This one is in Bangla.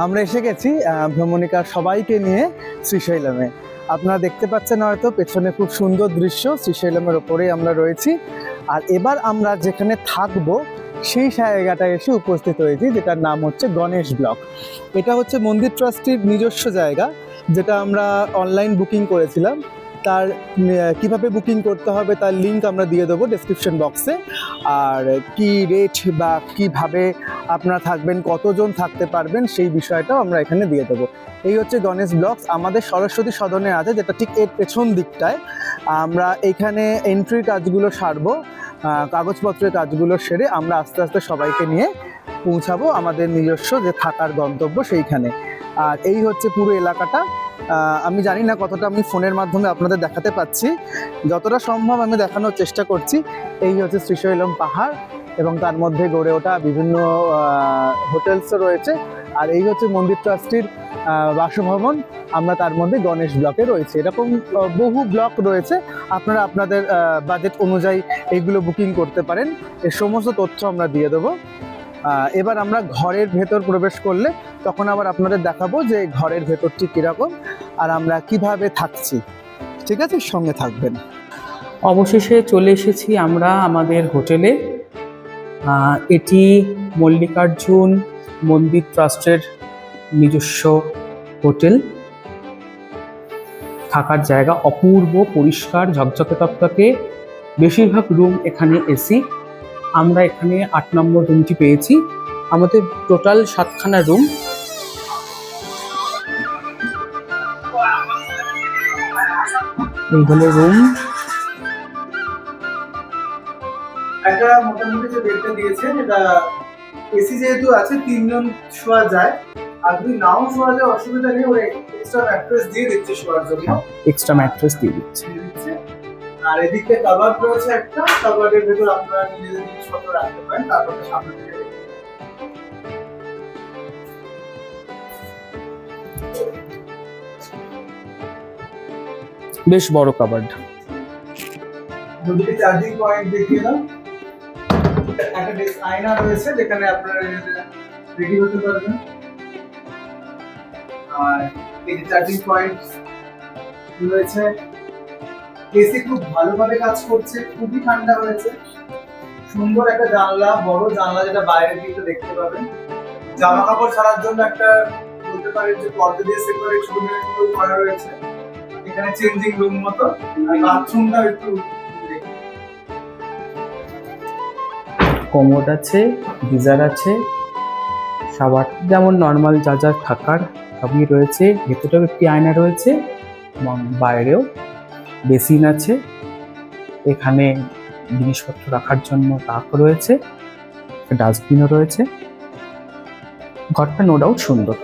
আমরা এসে গেছি ভ্রমণিকার সবাইকে নিয়ে শ্রীশৈলমে। আপনারা দেখতে পাচ্ছেন হয়তো পেছনে খুব সুন্দর দৃশ্য, শ্রীশৈলমের ওপরেই আমরা রয়েছি। আর এবার আমরা যেখানে থাকবো সেই জায়গাটায় এসে উপস্থিত হয়েছি, যেটার নাম হচ্ছে গণেশ ব্লক। এটা হচ্ছে মন্দির ট্রাস্টির নিজস্ব জায়গা, যেটা আমরা অনলাইন বুকিং করেছিলাম। তার কিভাবে বুকিং করতে হবে তার লিঙ্ক আমরা দিয়ে দেবো ডেসক্রিপশন বক্সে। আর কি রেট বা কিভাবে আপনারা থাকবেন, কতজন থাকতে পারবেন, সেই বিষয়টাও আমরা এখানে দিয়ে দেবো। এই হচ্ছে গণেশ ব্লকস, আমাদের সরস্বতী সদনে আছে, যেটা ঠিক এর পেছন দিকটায়। আমরা এখানে এন্ট্রির কাজগুলো সারবো, কাগজপত্রের কাজগুলো সেরে আমরা আস্তে আস্তে সবাইকে নিয়ে পৌঁছাবো আমাদের নিজস্ব যে থাকার গন্তব্য সেইখানে। আর এই হচ্ছে পুরো এলাকাটা। আমি জানি না কতটা আমি ফোনের মাধ্যমে আপনাদের দেখাতে পাচ্ছি, যতটা সম্ভব আমি দেখানোর চেষ্টা করছি। এই হচ্ছে শ্রীশৈলম পাহাড় এবং তার মধ্যে গড়ে ওঠা বিভিন্ন হোটেলসও রয়েছে। আর এই হচ্ছে মন্দির ট্রাস্টির বাসভবন, আমরা তার মধ্যে গণেশ ব্লকে রয়েছে। এরকম বহু ব্লক রয়েছে, আপনারা আপনাদের বাজেট অনুযায়ী এইগুলো বুকিং করতে পারেন। এর সমস্ত তথ্য আমরা দিয়ে দেবো। এবার আমরা ঘরের ভেতর প্রবেশ করলে তখন আবার আপনাদের দেখাবো যে ঘরের ভেতরটি কীরকম আর আমরা কিভাবে থাকছি। ঠিক আছে, সঙ্গে থাকবেন। অবশেষে চলে এসেছি আমরা আমাদের হোটেলে। এটি মল্লিকার্জুন মন্দির ট্রাস্টের নিজস্ব হোটেল। থাকার জায়গা অপূর্ব, পরিষ্কার, ঝকঝকে তকতকে। বেশিরভাগ রুম এখানে এসি। আমরা এখানে 8 নম্বর রুমটি পেয়েছি। আমাদের টোটাল 7খানা রুম। এই হলো রুম। একটা মোটামুটি যে বেডটা দিয়েছে, এটা এসি যেহেতু আছে 3 জন শোয়া যায়। আর যদি নাও শোয়া যায় অসুবিধা নেই, ওরা এক্সট্রা ম্যাট্রেস দিয়ে দিচ্ছে শোয়ার জন্য। এক্সট্রা ম্যাট্রেস দিয়ে দিচ্ছে। আর এদিকে কাবার্ড রয়েছে একটা, কাবার্ডের ভেতর আপনারা নিজেদের জিনিসপত্র রাখতে পারেন। তারপরে সামনে থেকে বেশ বড় কাবার্ড। দুদিকে চার্জিং পয়েন্ট দেখিয়ে দাও। একটা আয়না রয়েছে যেখানে আপনারা রেডি হতে পারবেন। আর এই চার্জিং পয়েন্ট রয়েছে। এসি খুব ভালোভাবে কাজ করছে, খুবই ঠান্ডা হয়েছে। সুন্দর একটা জানলা, বড় জানলা, যেটা বাইরের দিকটা দেখতে পাবেন। জামা কাপড় ছাড়ার জন্য একটা বলতে পারেন যে পর্দা দিয়ে সেপারেট রুমের মতো করা রয়েছে। এখানে চেঞ্জিং রুম মতো, আর বাথরুমটা একটু কমোড আছে, গিজার আছে, শাওয়ার, যেমন নর্মাল যা যা থাকার সবই রয়েছে। ভেতরেও একটি আয়না রয়েছে এবং বাইরেও বেসিন আছে। এখানে জিনিসপত্র রাখার জন্য তাকও রয়েছে, ডাস্টবিনও রয়েছে। ঘরটা নো ডাউট সুন্দর।